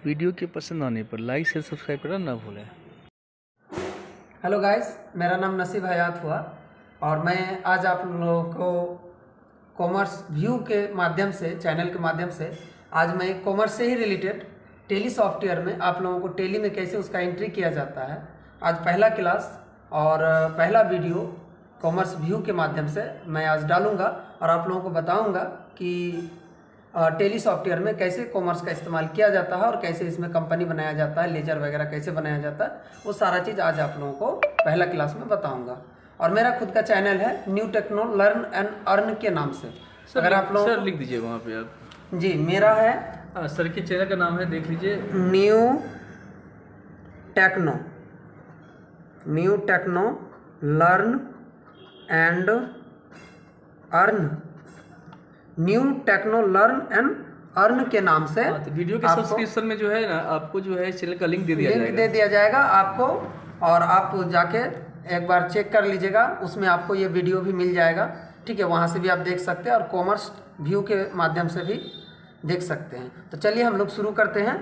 Video के पसंद आने पर लाइक शेयर सब्सक्राइब करना ना भूलें। हेलो गाइस, मेरा नाम नसीब हयात हुआ और मैं आज आप लोगों को कॉमर्स व्यू के माध्यम से, चैनल के माध्यम से आज मैं कॉमर्स से ही रिलेटेड टेली सॉफ्टवेयर में आप लोगों को टेली में कैसे उसका एंट्री किया जाता है, आज पहला क्लास और पहला वीडियो कॉमर्स व्यू के माध्यम से मैं आज डालूँगा और आप लोगों को बताऊँगा कि टेली सॉफ्टवेयर में कैसे कॉमर्स का इस्तेमाल किया जाता है और कैसे इसमें कंपनी बनाया जाता है, लेजर वगैरह कैसे बनाया जाता है, वो सारा चीज़ आज आप लोगों को पहला क्लास में बताऊंगा। और मेरा खुद का चैनल है new techno learn and earn के नाम से। अगर आप लोग सर लिख दीजिए वहाँ पे आप। जी, मेरा है सर के चैनल का नाम है, देख लीजिए, new techno learn and earn, new techno learn and earn के नाम से। तो वीडियो के सब्सक्रिप्शन में जो है ना, आपको जो है चैनल का लिंक दे दिया जाएगा आपको, और आप जाके एक बार चेक कर लीजिएगा, उसमें आपको ये वीडियो भी मिल जाएगा। ठीक है, वहाँ से भी आप देख सकते हैं और कॉमर्स व्यू के माध्यम से भी देख सकते हैं। तो चलिए हम लोग शुरू करते हैं।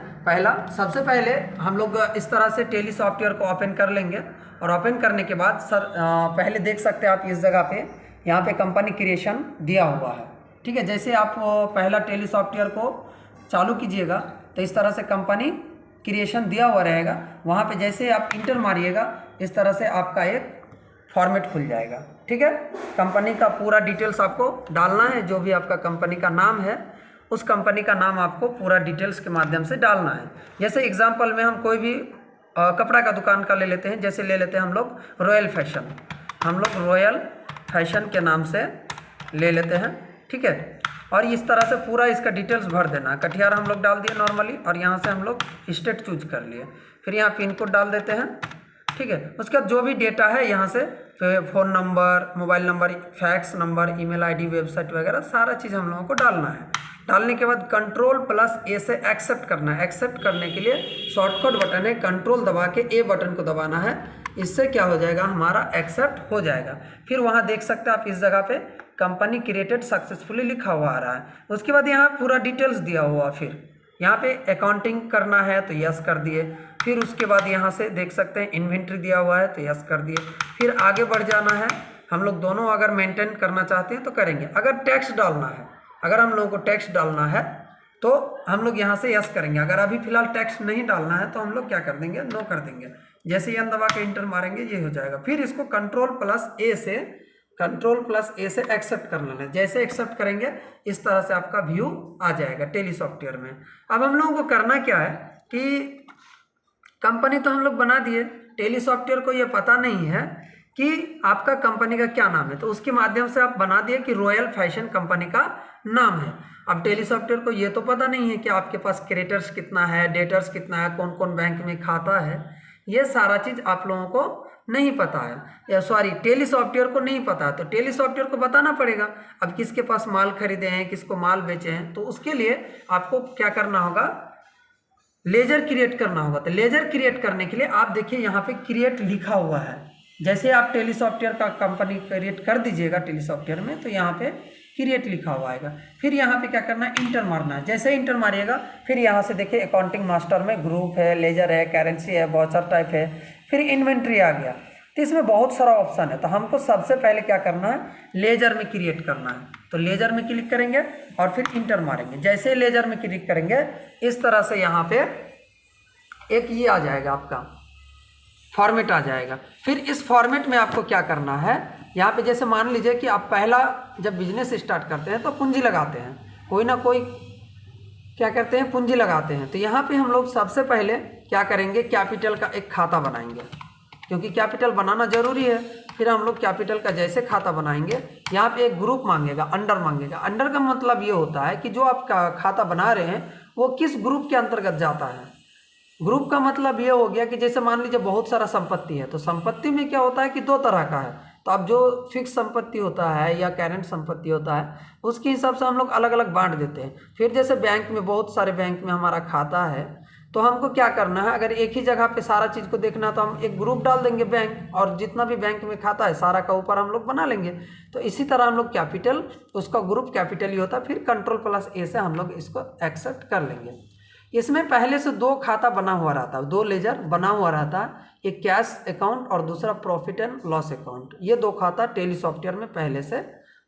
सबसे पहले हम लोग इस तरह से टेली सॉफ्टवेयर को ओपन कर लेंगे और ओपन करने के बाद सर पहले देख सकते हैं आप इस जगह पे, यहाँ पे कंपनी क्रिएशन दिया हुआ है। ठीक है, जैसे आप पहला टेली सॉफ्टवेयर को चालू कीजिएगा तो इस तरह से कंपनी क्रिएशन दिया हुआ रहेगा। वहाँ पे जैसे आप इंटर मारिएगा इस तरह से आपका एक फॉर्मेट खुल जाएगा। ठीक है, कंपनी का पूरा डिटेल्स आपको डालना है, जो भी आपका कंपनी का नाम है उस कंपनी का नाम आपको पूरा डिटेल्स के माध्यम से डालना है। जैसे एग्जाम्पल में हम कोई भी कपड़ा का दुकान का ले लेते हैं, जैसे ले लेते हैं हम लोग रॉयल फैशन के नाम से ले लेते हैं। ठीक है, और इस तरह से पूरा इसका डिटेल्स भर देना। कटिहार हम लोग डाल दिए नॉर्मली, और यहाँ से हम लोग स्टेट चूज कर लिए, फिर यहाँ पिन कोड डाल देते हैं। ठीक है, उसके बाद जो भी डेटा है यहाँ से phone number, mobile number, fax number, email ID, website वगैरह सारा चीज़ हम लोगों को डालना है। डालने के बाद Ctrl+A से एक्सेप्ट करना है। एक्सेप्ट करने के लिए शॉर्टकट बटन है, कंट्रोल दबा के ए बटन को दबाना है। इससे क्या हो जाएगा, हमारा एक्सेप्ट हो जाएगा। फिर वहाँ देख सकते हैं आप इस जगह पे कंपनी क्रिएटेड सक्सेसफुली लिखा हुआ आ रहा है। उसके बाद यहाँ पूरा डिटेल्स दिया हुआ, फिर यहाँ पे अकाउंटिंग करना है तो यस कर दिए। फिर उसके बाद यहाँ से देख सकते हैं इन्वेंट्री दिया हुआ है तो यस कर दिए। फिर आगे बढ़ जाना है, हम लोग दोनों अगर मेंटेन करना चाहते हैं तो करेंगे। अगर टैक्स डालना है, अगर हम लोगों को टैक्स डालना है तो हम लोग यहाँ से यस करेंगे। अगर अभी फिलहाल टैक्स नहीं डालना है तो हम लोग क्या कर देंगे, नो कर देंगे। जैसे ही दबा के इंटर मारेंगे ये हो जाएगा। फिर इसको Ctrl+A से एक्सेप्ट कर लेना है। जैसे एक्सेप्ट करेंगे इस तरह से आपका व्यू आ जाएगा टेली सॉफ्टवेयर में। अब हम लोगों को करना क्या है कि कंपनी तो हम लोग बना दिए, टेली सॉफ्टवेयर को ये पता नहीं है कि आपका कंपनी का क्या नाम है, तो उसके माध्यम से आप बना दिए कि रॉयल फैशन कंपनी का नाम है। अब टेली सॉफ्टवेयर को ये तो पता नहीं है कि आपके पास क्रेडिटर्स कितना है, डेटर्स कितना है, कौन कौन बैंक में खाता है, ये सारा चीज़ आप लोगों को नहीं पता है, या सॉरी टेली सॉफ्टवेयर को नहीं पता है। तो टेली सॉफ्टवेयर को बताना पड़ेगा। अब किसके पास माल खरीदे हैं, किसको माल बेचे हैं, तो उसके लिए आपको क्या करना होगा, लेजर क्रिएट करना होगा। तो लेजर क्रिएट करने के लिए आप देखिए यहाँ पे क्रिएट लिखा हुआ है। जैसे आप टेली सॉफ्टवेयर का कंपनी क्रिएट कर दीजिएगा टेली सॉफ्टवेयर में, तो यहाँ पे क्रिएट लिखा हुआ आएगा। फिर यहाँ पे क्या करना है, इंटर मारना है। जैसे इंटर मारिएगा फिर यहाँ से देखिए अकाउंटिंग मास्टर में ग्रुप है, लेजर है, करेंसी है, वाउचर टाइप है, फिर इन्वेंट्री आ गया। तो इसमें बहुत सारा ऑप्शन है, तो हमको सबसे पहले क्या करना है, लेजर में क्रिएट करना है। तो लेजर में क्लिक करेंगे और फिर इंटर मारेंगे। जैसे लेजर में क्लिक करेंगे इस तरह से यहाँ पे एक ये आ जाएगा, आपका फॉर्मेट आ जाएगा। फिर इस फॉर्मेट में आपको क्या करना है, यहाँ पे जैसे मान लीजिए कि आप पहला जब बिजनेस स्टार्ट करते हैं तो पूंजी लगाते हैं, कोई ना कोई क्या करते हैं, पूंजी लगाते हैं। तो यहाँ पे हम लोग सबसे पहले क्या करेंगे, कैपिटल का एक खाता बनाएंगे, क्योंकि कैपिटल बनाना जरूरी है। फिर हम लोग कैपिटल का जैसे खाता बनाएंगे, यहाँ पे एक ग्रुप मांगेगा, अंडर मांगेगा। अंडर का मतलब ये होता है कि जो आप खाता बना रहे हैं वो किस ग्रुप के अंतर्गत जाता है। ग्रुप का मतलब ये हो गया कि जैसे मान लीजिए बहुत सारा संपत्ति है, तो संपत्ति में क्या होता है कि दो तरह का है। तो अब जो फिक्स संपत्ति होता है या करेंट संपत्ति होता है, उसके हिसाब से हम लोग अलग अलग बांट देते हैं। फिर जैसे बैंक में, बहुत सारे बैंक में हमारा खाता है, तो हमको क्या करना है, अगर एक ही जगह पे सारा चीज़ को देखना है तो हम एक ग्रुप डाल देंगे बैंक, और जितना भी बैंक में खाता है सारा का ऊपर हम लोग बना लेंगे। तो इसी तरह हम लोग कैपिटल, उसका ग्रुप कैपिटल ही होता है। फिर Ctrl+A से हम लोग इसको एक्सेप्ट कर लेंगे। इसमें पहले से दो खाता बना हुआ रहता है, दो लेजर बना हुआ रहता है, एक कैश अकाउंट और दूसरा प्रॉफिट एंड लॉस अकाउंट। ये दो खाता टेली सॉफ्टवेयर में पहले से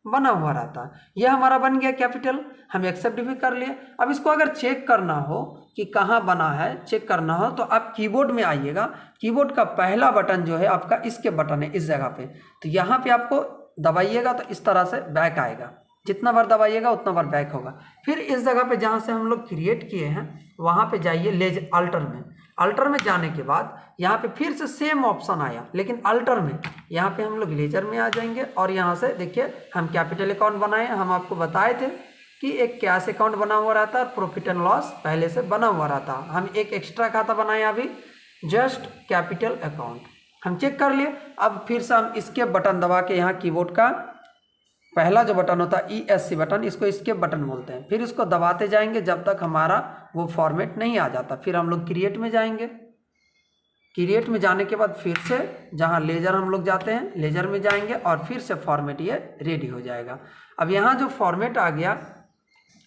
बना हुआ रहता है। यह हमारा बन गया कैपिटल, हम एक्सेप्ट भी कर लिए। अब इसको अगर चेक करना हो कि कहाँ बना है, चेक करना हो तो आप कीबोर्ड में आइएगा। कीबोर्ड का पहला बटन जो है आपका इसके बटन है, इस जगह पे, तो यहाँ पे आपको दबाइएगा तो इस तरह से बैक आएगा। जितना बार दबाइएगा उतना बार बैक होगा। फिर इस जगह पे जहाँ से हम लोग क्रिएट किए हैं वहाँ पे जाइए लेज अल्टर में। अल्टर में जाने के बाद यहाँ पे फिर से सेम ऑप्शन आया, लेकिन अल्टर में यहाँ पे हम लोग लेजर में आ जाएंगे और यहाँ से देखिए हम कैपिटल अकाउंट बनाए। हम आपको बताए थे कि एक कैश अकाउंट बना हुआ रहता है, प्रॉफिट एंड लॉस पहले से बना हुआ रहता है। हम एक एक्स्ट्रा खाता बनाए अभी, जस्ट कैपिटल अकाउंट, हम चेक कर लिए। अब फिर से हम इसके बटन दबा के यहाँ कीबोर्ड का पहला जो बटन होता है ESC बटन, इसको इसकेप बटन बोलते हैं। फिर इसको दबाते जाएंगे जब तक हमारा वो फॉर्मेट नहीं आ जाता। फिर हम लोग क्रिएट में जाएंगे। क्रिएट में जाने के बाद फिर से जहाँ लेजर हम लोग जाते हैं, लेजर में जाएंगे और फिर से फॉर्मेट ये रेडी हो जाएगा। अब यहाँ जो फॉर्मेट आ गया,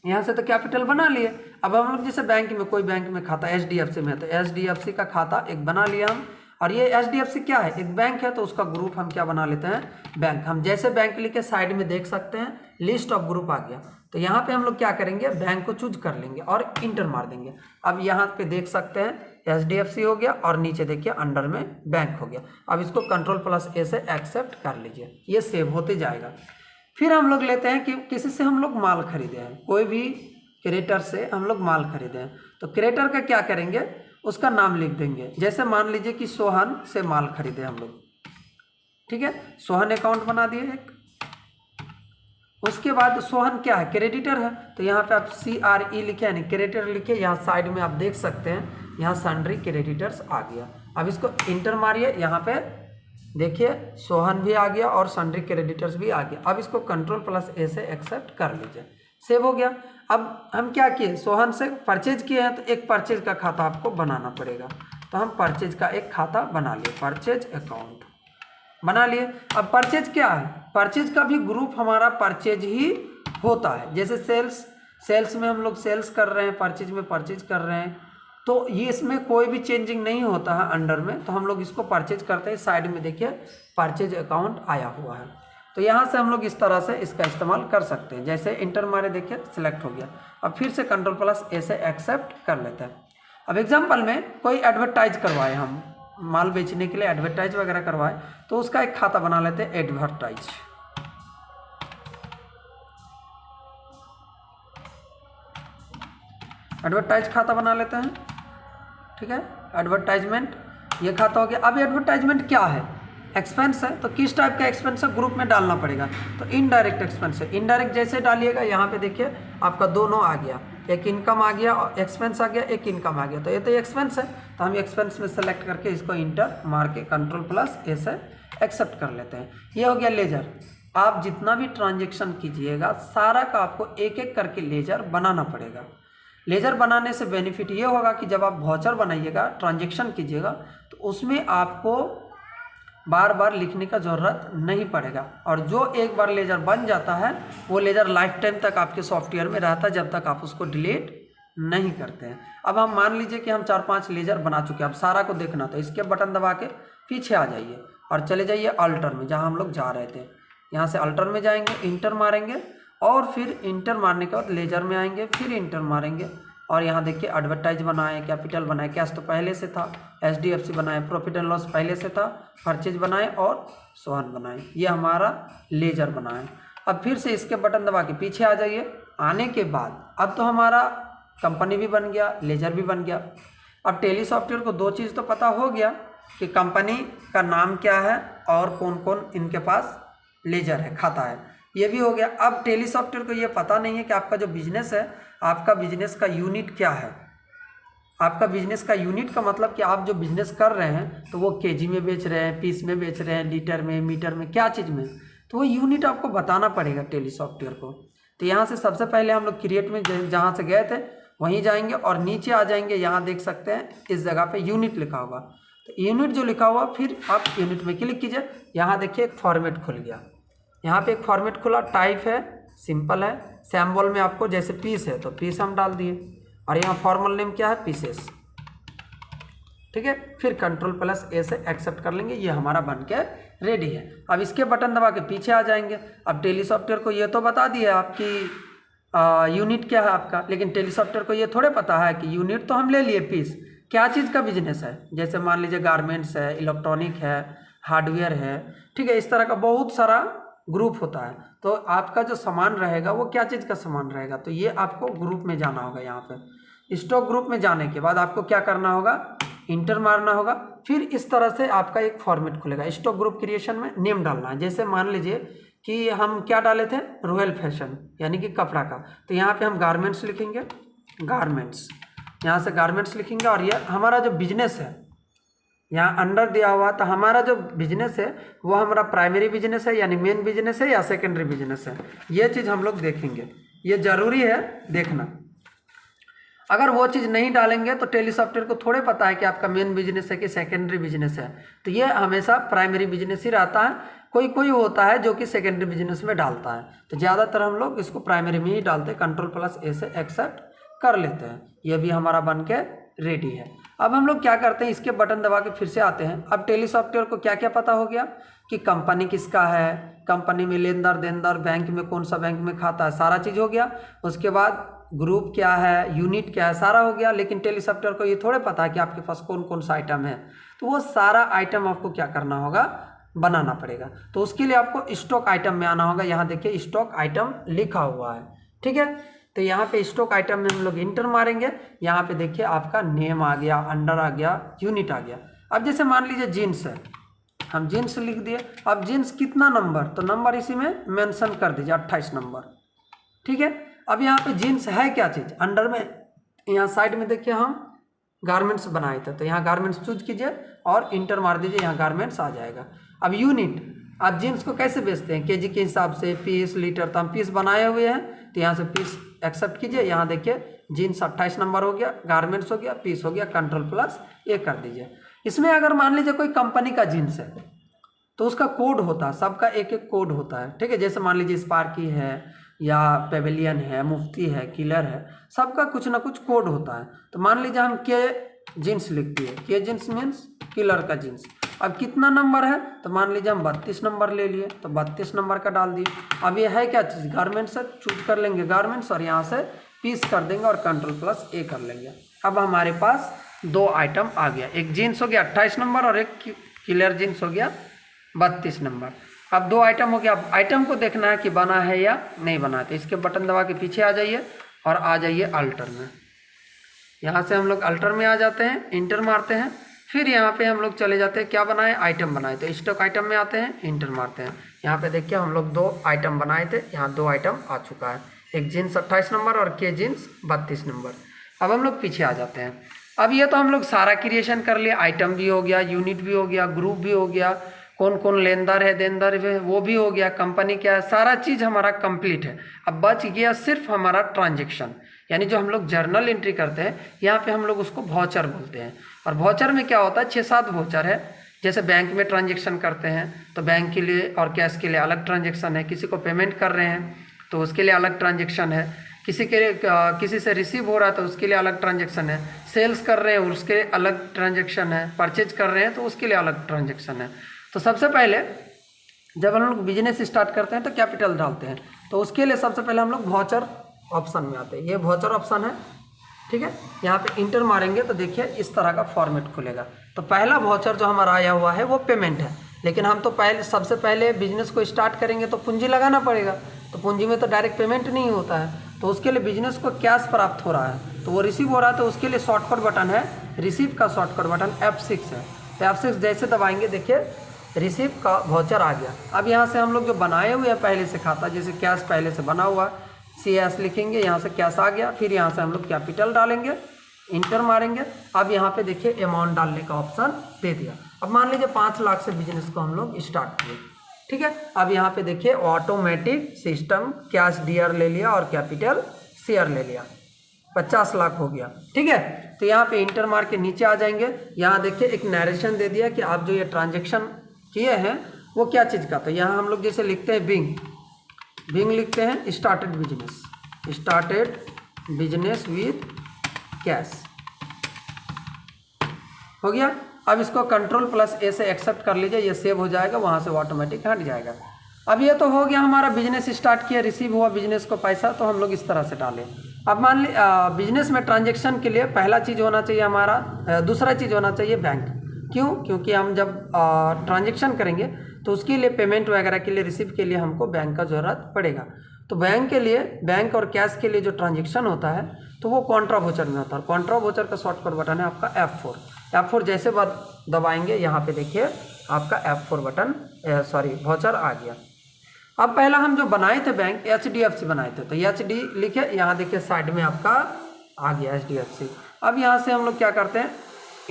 यहाँ से तो कैपिटल बना लिए। अब हम लोग जैसे बैंक में, कोई बैंक में खाता HDFC में है तो HDFC का खाता एक बना लिया हम। और ये HDFC क्या है, एक बैंक है, तो उसका ग्रुप हम क्या बना लेते हैं, बैंक। हम जैसे बैंक लिखे साइड में देख सकते हैं लिस्ट ऑफ ग्रुप आ गया। तो यहाँ पे हम लोग क्या करेंगे, बैंक को चूज कर लेंगे और इंटर मार देंगे। अब यहाँ पे देख सकते हैं HDFC हो गया और नीचे देखिए अंडर में बैंक हो गया। अब इसको Ctrl+A से एक्सेप्ट कर लीजिए, ये सेव होते जाएगा। फिर हम लोग लेते हैं कि किसी से हम लोग माल खरीदे हैं, कोई भी क्रिएटर से हम लोग माल खरीदे हैं, तो क्रिएटर का क्या करेंगे, उसका नाम लिख देंगे। जैसे मान लीजिए कि सोहन से माल खरीदे हम लोग, ठीक है, सोहन अकाउंट बना दिए एक। उसके बाद सोहन क्या है, क्रेडिटर है, तो यहाँ पे आप CRE लिखे यानी क्रेडिटर लिखे। यहाँ साइड में आप देख सकते हैं यहाँ सन्ड्री क्रेडिटर्स आ गया। अब इसको इंटर मारिए, यहाँ पे देखिए सोहन भी आ गया और सन्ड्री क्रेडिटर्स भी आ गया। अब इसको Ctrl+A से एक्सेप्ट कर लीजिए, सेव हो गया। अब हम क्या किए, सोहन से परचेज किए हैं तो एक परचेज का खाता आपको बनाना पड़ेगा। तो हम परचेज का एक खाता बना लिए, परचेज अकाउंट बना लिए। अब परचेज क्या है, परचेज का भी ग्रुप हमारा परचेज ही होता है। जैसे सेल्स में हम लोग सेल्स कर रहे हैं, परचेज में परचेज कर रहे हैं, तो ये इसमें कोई भी चेंजिंग नहीं होता है अंडर में। तो हम लोग इसको परचेज करते हैं, साइड में देखिए परचेज अकाउंट आया हुआ है। तो यहाँ से हम लोग इस तरह से इसका इस्तेमाल कर सकते हैं। जैसे इंटर मारे देखिए सिलेक्ट हो गया। अब फिर से Ctrl+A से एक्सेप्ट कर लेते हैं। अब एग्जाम्पल में कोई एडवर्टाइज करवाए, हम माल बेचने के लिए एडवर्टाइज वगैरह करवाए, तो उसका एक खाता बना लेते हैं, एडवर्टाइज। एडवर्टाइज खाता बना लेते हैं, ठीक है, एडवर्टाइजमेंट ये खाता हो गया। अब एडवर्टाइजमेंट क्या है, एक्सपेंस है, तो किस टाइप का एक्सपेंस है, ग्रुप में डालना पड़ेगा। तो इनडायरेक्ट एक्सपेंस है, इनडायरेक्ट जैसे डालिएगा यहाँ पे देखिए आपका दोनों आ गया, एक इनकम आ गया और एक्सपेंस आ गया, एक इनकम आ गया। तो ये तो एक्सपेंस है, तो हम एक्सपेंस में सेलेक्ट करके इसको इंटर मार के Ctrl+A से एक्सेप्ट कर लेते हैं। ये हो गया लेजर। आप जितना भी ट्रांजेक्शन कीजिएगा सारा का आपको एक एक करके लेजर बनाना पड़ेगा। लेजर बनाने से बेनिफिट ये होगा कि जब आप वाउचर बनाइएगा, ट्रांजेक्शन कीजिएगा, तो उसमें आपको बार बार लिखने का ज़रूरत नहीं पड़ेगा। और जो एक बार लेजर बन जाता है वो लेजर लाइफ टाइम तक आपके सॉफ्टवेयर में रहता है, जब तक आप उसको डिलीट नहीं करते हैं। अब हम मान लीजिए कि हम 4-5 लेजर बना चुके हैं, अब सारा को देखना, तो इसके बटन दबा के पीछे आ जाइए और चले जाइए अल्टर में, जहाँ हम लोग जा रहे थे। यहाँ से अल्टर में जाएंगे, इंटर मारेंगे और फिर इंटर मारने के बाद लेजर में आएंगे, फिर इंटर मारेंगे और यहाँ देखिए एडवर्टाइज बनाए, कैपिटल बनाए, कैश तो पहले से था, HDFC बनाए, प्रॉफिट एंड लॉस पहले से था, परचेज बनाए और सोहन बनाए। ये हमारा लेजर बनाए। अब फिर से इसके बटन दबा के पीछे आ जाइए। आने के बाद अब तो हमारा कंपनी भी बन गया, लेजर भी बन गया। अब टेली सॉफ्टवेयर को दो चीज़ तो पता हो गया कि कंपनी का नाम क्या है और कौन कौन इनके पास लेजर है, खाता है, ये भी हो गया। अब टेली सॉफ्टवेयर को ये पता नहीं है कि आपका जो बिजनेस है, आपका बिजनेस का यूनिट क्या है। आपका बिजनेस का यूनिट का मतलब कि आप जो बिजनेस कर रहे हैं तो वो केजी में बेच रहे हैं, पीस में बेच रहे हैं, लीटर में, मीटर में, क्या चीज़ में, तो वो यूनिट आपको बताना पड़ेगा टेली सॉफ्टवेयर को। तो यहाँ से सबसे पहले हम लोग क्रिएट में जहाँ से गए थे वहीं जाएंगे और नीचे आ जाएंगे। यहाँ देख सकते हैं इस जगह पे यूनिट लिखा होगा, तो यूनिट जो लिखा हुआ फिर आप यूनिट में क्लिक कीजिए। यहाँ देखिए एक फॉर्मेट खुल गया, यहाँ पे एक फॉर्मेट खुला, टाइप है, सिंपल है, सैम्बल में आपको जैसे पीस है तो पीस हम डाल दिए और यहाँ फॉर्मल नेम क्या है, पीसेस। ठीक है, फिर कंट्रोल+A से एक्सेप्ट कर लेंगे, ये हमारा बन के रेडी है। अब इसके बटन दबा के पीछे आ जाएंगे। अब टेली सॉफ्टवेयर को ये तो बता दिया आपकी यूनिट क्या है आपका, लेकिन टेली सॉफ्टवेयर को ये थोड़े पता है कि यूनिट तो हम ले लिए, पीस क्या चीज़ का बिजनेस है। जैसे मान लीजिए गारमेंट्स है, इलेक्ट्रॉनिक है, हार्डवेयर है, ठीक है, इस तरह का बहुत सारा ग्रुप होता है। तो आपका जो सामान रहेगा वो क्या चीज़ का सामान रहेगा, तो ये आपको ग्रुप में जाना होगा। यहाँ पे स्टॉक ग्रुप में जाने के बाद आपको क्या करना होगा, इंटर मारना होगा। फिर इस तरह से आपका एक फॉर्मेट खुलेगा। स्टॉक ग्रुप क्रिएशन में नेम डालना है। जैसे मान लीजिए कि हम क्या डाले थे, रॉयल फैशन यानी कि कपड़ा का, तो यहाँ पे हम गारमेंट्स लिखेंगे, गारमेंट्स, यहाँ से गारमेंट्स लिखेंगे। और ये हमारा जो बिजनेस है यहाँ अंडर दिया हुआ, तो हमारा जो बिजनेस है वो हमारा प्राइमरी बिजनेस है यानी मेन बिजनेस है या सेकेंडरी बिजनेस है, ये चीज़ हम लोग देखेंगे। ये जरूरी है देखना। अगर वो चीज़ नहीं डालेंगे तो टेली सॉफ्टवेयर को थोड़े पता है कि आपका मेन बिजनेस है कि सेकेंडरी बिजनेस है, तो ये हमेशा प्राइमरी बिजनेस ही रहता है। कोई कोई होता है जो कि सेकेंडरी बिजनेस में डालता है, तो ज़्यादातर हम लोग इसको प्राइमरी में ही डालते हैं। कंट्रोल+A से एक्सेप्ट कर लेते हैं। ये भी हमारा बन के रेडी है। अब हम लोग क्या करते हैं, इसके बटन दबा के फिर से आते हैं। अब टेली सॉफ्टवेयर को क्या क्या पता हो गया कि कंपनी किसका है, कंपनी में लेनदार देनदार, बैंक में कौन सा बैंक में खाता है, सारा चीज़ हो गया। उसके बाद ग्रुप क्या है, यूनिट क्या है, सारा हो गया। लेकिन टेली सॉफ्टवेयर को ये थोड़े पता है कि आपके पास कौन कौन सा आइटम है, तो वो सारा आइटम आपको क्या करना होगा, बनाना पड़ेगा। तो उसके लिए आपको स्टॉक आइटम में आना होगा। यहाँ देखिए स्टॉक आइटम लिखा हुआ है, ठीक है। तो यहाँ पे स्टॉक आइटम में हम लोग इंटर मारेंगे। यहाँ पे देखिए आपका नेम आ गया, अंडर आ गया, यूनिट आ गया। अब जैसे मान लीजिए जीन्स है, हम जीन्स लिख दिए। अब जीन्स कितना नंबर, तो नंबर इसी में मेंशन कर दीजिए 28 नंबर, ठीक है। अब यहाँ पे जीन्स है क्या चीज़, अंडर में यहाँ साइड में देखिए हम गारमेंट्स बनाए थे, तो यहाँ गारमेंट्स चूज कीजिए और इंटर मार दीजिए, यहाँ गारमेंट्स आ जाएगा। अब यूनिट, आप जीन्स को कैसे बेचते हैं, केजी के हिसाब से, पीस, लीटर, तो हम पीस बनाए हुए हैं, तो यहाँ से पीस एक्सेप्ट कीजिए। यहाँ देखिए जीन्स 28 नंबर हो गया, गारमेंट्स हो गया, पीस हो गया, कंट्रोल+A कर दीजिए। इसमें अगर मान लीजिए कोई कंपनी का जीन्स है तो उसका कोड होता है, सबका एक एक कोड होता है, ठीक है। जैसे मान लीजिए स्पार्की है या पेविलियन है, मुफ्ती है, किलर है, सबका कुछ ना कुछ कोड होता है। तो मान लीजिए हम के जीन्स लिख दिए, के जीन्स मीन्स किलर का जीन्स। अब कितना नंबर है, तो मान लीजिए हम 32 नंबर ले लिए, तो 32 नंबर का डाल दिए। अब ये है क्या चीज़, गारमेंट्स से चूज कर लेंगे गारमेंट्स और यहाँ से पीस कर देंगे और कंट्रोल+A कर लेंगे। अब हमारे पास दो आइटम आ गया, एक जीन्स हो गया 28 नंबर और एक किलर जीन्स हो गया 32 नंबर। अब दो आइटम हो गया। अब आइटम को देखना है कि बना है या नहीं बना है, तो इसके बटन दबा के पीछे आ जाइए और आ जाइए अल्टर में। यहाँ से हम लोग अल्टर में आ जाते हैं, इंटर मारते हैं। फिर यहाँ पे हम लोग चले जाते हैं, क्या बनाए, आइटम बनाए, तो स्टॉक आइटम में आते हैं, इंटर मारते हैं। यहाँ पे देखिए हम लोग दो आइटम बनाए थे, यहाँ दो आइटम आ चुका है, एक जीन्स 28 नंबर और के जीन्स 32 नंबर। अब हम लोग पीछे आ जाते हैं। अब ये तो हम लोग सारा क्रिएशन कर लिया, आइटम भी हो गया, यूनिट भी हो गया, ग्रुप भी हो गया, कौन कौन लेनदार है देनदार है वो भी हो गया, कंपनी क्या है, सारा चीज़ हमारा कंप्लीट है। अब बच गया सिर्फ हमारा ट्रांजैक्शन, यानी जो हम लोग जर्नल एंट्री करते हैं, यहाँ पे हम लोग उसको वाउचर बोलते हैं। और वाउचर में क्या होता है, 6-7 वाउचर है। जैसे बैंक में ट्रांजैक्शन करते हैं तो बैंक के लिए और कैश के लिए अलग ट्रांजैक्शन है, किसी को पेमेंट कर रहे हैं तो उसके लिए अलग ट्रांजैक्शन है, किसी से रिसीव हो रहा है तो उसके लिए अलग ट्रांजैक्शन है, सेल्स कर रहे हैं उसके अलग ट्रांजैक्शन है, परचेज कर रहे हैं तो उसके लिए अलग ट्रांजैक्शन है। तो सबसे पहले जब हम लोग बिजनेस स्टार्ट करते हैं तो कैपिटल डालते हैं, तो उसके लिए सबसे पहले हम लोग वाउचर ऑप्शन में आते हैं। ये वाउचर ऑप्शन है, ठीक है। यहाँ पे इंटर मारेंगे तो देखिए इस तरह का फॉर्मेट खुलेगा। तो पहला वाउचर जो हमारा आया हुआ है वो पेमेंट है, लेकिन हम तो सबसे पहले बिजनेस को स्टार्ट करेंगे तो पूंजी लगाना पड़ेगा, तो पूंजी में तो डायरेक्ट पेमेंट नहीं होता है, तो उसके लिए बिजनेस को कैश प्राप्त हो रहा है तो वो रिसीव हो रहा है, तो उसके लिए शॉर्टकट बटन है, रिसीव का शॉर्टकट बटन F6 है। तो F6 जैसे दबाएंगे देखिए रिसीव का वाउचर आ गया। अब यहाँ से हम लोग जो बनाए हुए हैं पहले से खाता, जैसे कैश पहले से बना हुआ CS लिखेंगे, यहाँ से कैश आ गया। फिर यहाँ से हम लोग कैपिटल डालेंगे, इंटर मारेंगे। अब यहाँ पे देखिए अमाउंट डालने का ऑप्शन दे दिया। अब मान लीजिए 5 लाख से बिजनेस को हम लोग स्टार्ट किए, ठीक है। अब यहाँ पे देखिए ऑटोमेटिक सिस्टम कैश DR ले लिया और कैपिटल शेयर ले लिया, 50 लाख हो गया, ठीक है। तो यहाँ पे इंटर मार के नीचे आ जाएंगे। यहाँ देखिए एक नरेशन दे दिया कि आप जो ये ट्रांजेक्शन किए हैं वो क्या चीज़ का, तो यहाँ हम लोग जैसे लिखते हैं बिंग लिखते हैं, स्टार्टेड बिजनेस विथ कैश हो गया। अब इसको Ctrl+A से एक्सेप्ट कर लीजिए, ये सेव हो जाएगा, वहाँ से ऑटोमेटिक हट जाएगा। अब ये तो हो गया, हमारा बिजनेस स्टार्ट किया, रिसीव हुआ बिजनेस को पैसा, तो हम लोग इस तरह से डालें। अब मान ली बिजनेस में ट्रांजेक्शन के लिए पहला चीज़ होना चाहिए हमारा, दूसरा चीज़ होना चाहिए बैंक। क्यों? क्योंकि हम जब ट्रांजेक्शन करेंगे तो उसके लिए पेमेंट वगैरह के लिए, रिसीव के लिए हमको बैंक का ज़रूरत पड़ेगा। तो बैंक के लिए, बैंक और कैश के लिए जो ट्रांजेक्शन होता है तो वो कॉन्ट्रा वोचर में होता है। कॉन्ट्रा वोचर का शॉर्टकट बटन है आपका F4 जैसे बार दबाएंगे, यहाँ पे देखिए आपका F4 बटन वोचर आ गया। अब पहला हम जो बनाए थे बैंक HDFC बनाए थे, तो HD लिखे, यहाँ देखिए साइड में आपका आ गया HDFC। अब यहाँ से हम लोग क्या करते हैं,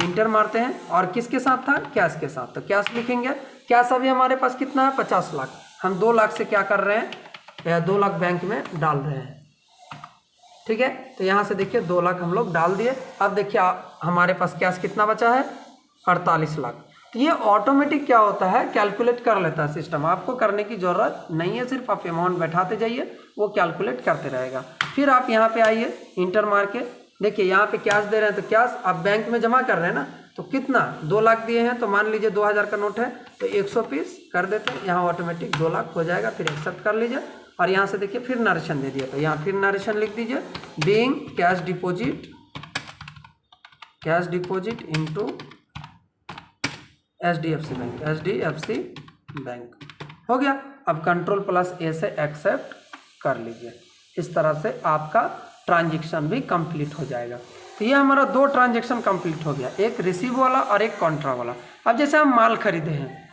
इंटर मारते हैं, और किसके साथ था, कैश के साथ, तो कैश लिखेंगे। कैश अभी हमारे पास कितना है, 50 लाख। हम 2 लाख से क्या कर रहे हैं, 2 लाख बैंक में डाल रहे हैं, ठीक है। तो यहाँ से देखिए 2 लाख हम लोग डाल दिए। अब देखिए हमारे पास कैश कितना बचा है, 48 लाख। तो ये ऑटोमेटिक क्या होता है, कैलकुलेट कर लेता है सिस्टम, आपको करने की ज़रूरत नहीं है, सिर्फ आप अमाउंट बैठाते जाइए, वो कैलकुलेट करते रहेगा। फिर आप यहाँ पे आइए, इंटर मार के देखिए यहाँ पे कैश दे रहे हैं, तो कैश आप बैंक में जमा कर रहे हैं ना, तो कितना 2 लाख दिए हैं, तो मान लीजिए 2000 का नोट है, तो 100 पीस कर देते हैं, यहाँ ऑटोमेटिक 2 लाख हो जाएगा। फिर एक्सेप्ट कर लीजिए, और यहाँ से देखिए फिर नरेशन दे दिया, तो यहाँ फिर नरेशन लिख दीजिए, being cash deposit into HDFC bank हो गया। अब Ctrl+A से एक्सेप्ट कर लीजिए। इस तरह से आपका ट्रांजेक्शन भी कंप्लीट हो जाएगा। तो ये हमारा 2 ट्रांजेक्शन कंप्लीट हो गया, एक रिसीव वाला और एक कॉन्ट्रा वाला। अब जैसे हम माल खरीदे हैं,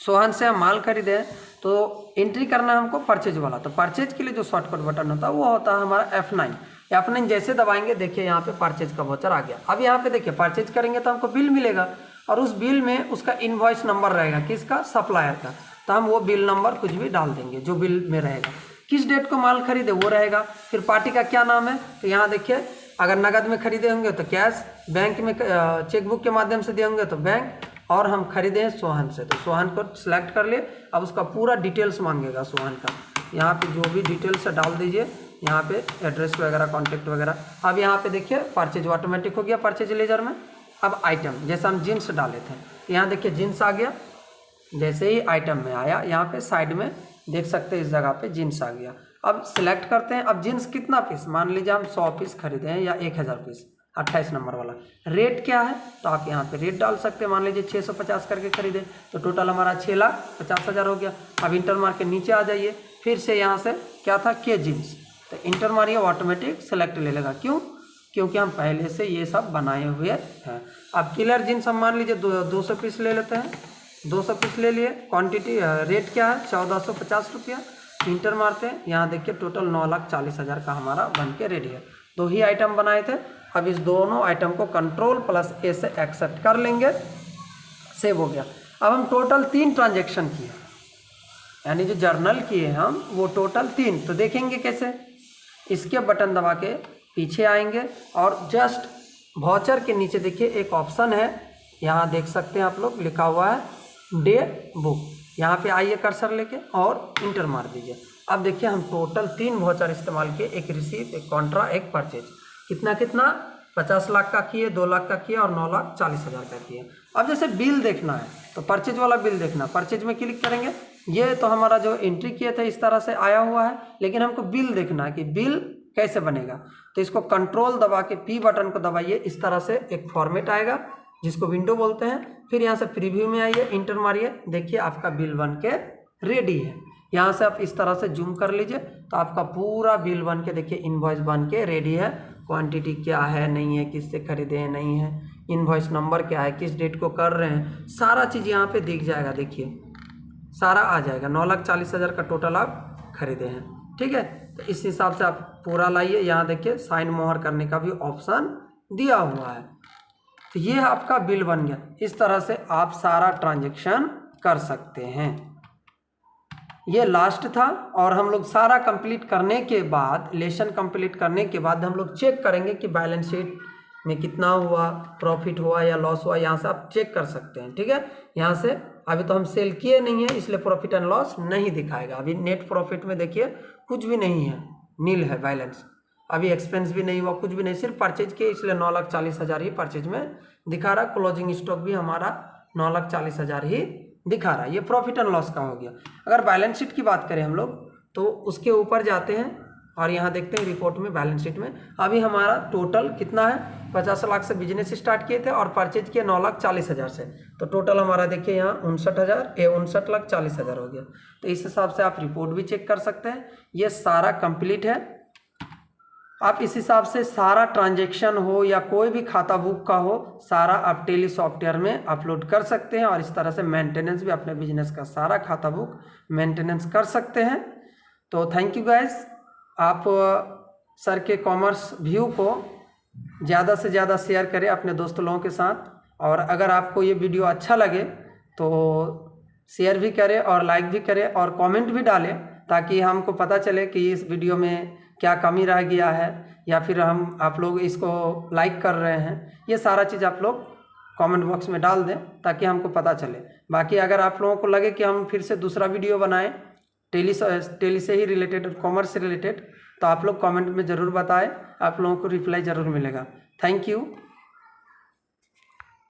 सोहन से हम माल खरीदे हैं, तो एंट्री करना है हमको परचेज वाला। तो परचेज के लिए जो शॉर्टकट बटन होता है वो होता है हमारा F9 जैसे दबाएंगे, देखिए यहाँ पे परचेज का वाउचर आ गया। अब यहाँ पे देखिए परचेज करेंगे तो हमको बिल मिलेगा, और उस बिल में उसका इनवॉइस नंबर रहेगा, किसका, सप्लायर का। तो हम वो बिल नंबर कुछ भी डाल देंगे जो बिल में रहेगा, किस डेट को माल खरीदे वो रहेगा। फिर पार्टी का क्या नाम है, तो यहाँ देखिए अगर नगद में खरीदे होंगे तो कैश, बैंक में चेकबुक के माध्यम से दिए होंगे तो बैंक, और हम खरीदे हैं सोहन से, तो सोहन को सिलेक्ट कर लिए। अब उसका पूरा डिटेल्स मांगेगा सोहन का, यहाँ पे जो भी डिटेल्स है डाल दीजिए, यहाँ पे एड्रेस वगैरह, कॉन्टेक्ट वगैरह। अब यहाँ पे देखिए परचेज ऑटोमेटिक हो गया परचेज लेजर में। अब आइटम, जैसे हम जीन्स डाले थे, यहाँ देखिए जीन्स आ गया, जैसे ही आइटम में आया यहाँ पे साइड में देख सकते हैं, इस जगह पे जीन्स आ गया। अब सिलेक्ट करते हैं, अब जीन्स कितना पीस, मान लीजिए हम 100 पीस खरीदे हैं या 1000 पीस, 28 नंबर वाला। रेट क्या है, तो आप यहाँ पे रेट डाल सकते हैं, मान लीजिए 650 करके खरीदे, तो टोटल हमारा 6,50,000 हो गया। अब इंटर मार के नीचे आ जाइए, फिर से यहाँ से क्या था, के जीन्स, तो इंटर मारिए, ऑटोमेटिक सेलेक्ट ले लेगा। क्यों? क्योंकि हम पहले से ये सब बनाए हुए हैं। अब किलर जीन्स हम मान लीजिए 200 पीस ले लेते हैं, 200 पीस ले लिए। क्वांटिटी रेट क्या है, 1450 रुपया। इंटर मारते हैं, यहाँ देखिए टोटल 9,40,000 का हमारा बन के रेडी है। 2 ही आइटम बनाए थे। अब इस दोनों आइटम को Ctrl+A से एक्सेप्ट कर लेंगे, सेव हो गया। अब हम टोटल 3 ट्रांजेक्शन किए, यानी जो जर्नल किए हम वो टोटल 3। तो देखेंगे कैसे, इसके बटन दबा के पीछे आएंगे, और जस्ट वाउचर के नीचे देखिए एक ऑप्शन है, यहाँ देख सकते हैं आप लोग, लिखा हुआ है डे बुक। यहाँ पे आइए कर्सर लेके और इंटर मार दीजिए। अब देखिए हम टोटल 3 वाउचर इस्तेमाल किए, एक रिसीव, एक कॉन्ट्रा, एक परचेज। कितना 50 लाख का किए, 2 लाख का किया, और 9,40,000 का किए। अब जैसे बिल देखना है, तो परचेज वाला बिल देखना, परचेज में क्लिक करेंगे। ये तो हमारा जो एंट्री किए थे इस तरह से आया हुआ है, लेकिन हमको बिल देखना है कि बिल कैसे बनेगा। तो इसको कंट्रोल दबा के P बटन को दबाइए, इस तरह से एक फॉर्मेट आएगा जिसको विंडो बोलते हैं। फिर यहाँ से प्रीव्यू में आइए, इंटर मारिए, देखिए आपका बिल बन के रेडी है। यहाँ से आप इस तरह से जूम कर लीजिए, तो आपका पूरा बिल बन के देखिए इनवॉइस बन के रेडी है। क्वांटिटी क्या है, नहीं है, किससे खरीदे हैं, नहीं है, इनवॉइस नंबर क्या है, किस डेट को कर रहे हैं, सारा चीज़ यहाँ पे दिख जाएगा। देखिए सारा आ जाएगा, 9,40,000 का टोटल आप खरीदे हैं, ठीक है। तो इस हिसाब से आप पूरा लाइए। यहाँ देखिए साइन मोहर करने का भी ऑप्शन दिया हुआ है। तो ये आपका बिल बन गया। इस तरह से आप सारा ट्रांजैक्शन कर सकते हैं। ये लास्ट था, और हम लोग सारा कंप्लीट करने के बाद, लेसन कंप्लीट करने के बाद हम लोग चेक करेंगे कि बैलेंस शीट में कितना हुआ, प्रॉफिट हुआ या लॉस हुआ। यहाँ से आप चेक कर सकते हैं, ठीक है। यहाँ से अभी तो हम सेल किए नहीं है, इसलिए प्रॉफिट एंड लॉस नहीं दिखाएगा। अभी नेट प्रॉफिट में देखिए कुछ भी नहीं है, नील है बैलेंस। अभी एक्सपेंस भी नहीं हुआ, कुछ भी नहीं, सिर्फ परचेज किए, इसलिए 9,40,000 ही परचेज में दिखा रहा। क्लोजिंग स्टॉक भी हमारा 9,40,000 ही दिखा रहा है। ये प्रॉफिट एंड लॉस का हो गया। अगर बैलेंस शीट की बात करें हम लोग तो उसके ऊपर जाते हैं और यहाँ देखते हैं रिपोर्ट में, बैलेंस शीट में अभी हमारा टोटल कितना है, 50 लाख से बिजनेस स्टार्ट किए थे और परचेज किए 9,40,000 से, तो टोटल हमारा देखिए यहाँ 59,40,000 हो गया। तो इस हिसाब से आप रिपोर्ट भी चेक कर सकते हैं। ये सारा कंप्लीट है। आप इस हिसाब से सारा ट्रांजैक्शन हो या कोई भी खाता बुक का हो, सारा आप टेली सॉफ्टवेयर में अपलोड कर सकते हैं और इस तरह से मेंटेनेंस भी अपने बिजनेस का सारा खाता बुक मेंटेनेंस कर सकते हैं। तो थैंक यू गाइस। आप सर के कॉमर्स व्यू को ज़्यादा से ज़्यादा शेयर करें अपने दोस्त लोगों के साथ, और अगर आपको ये वीडियो अच्छा लगे तो शेयर भी करें और लाइक भी करें और कमेंट भी डालें, ताकि हमको पता चले कि इस वीडियो में क्या कमी रह गया है या फिर आप लोग इसको लाइक कर रहे हैं। ये सारा चीज़ आप लोग कमेंट बॉक्स में डाल दें ताकि हमको पता चले। बाकी अगर आप लोगों को लगे कि हम फिर से दूसरा वीडियो बनाएं टेली से ही रिलेटेड, कॉमर्स से रिलेटेड, तो आप लोग कमेंट में ज़रूर बताएं, आप लोगों को रिप्लाई ज़रूर मिलेगा। Thank you.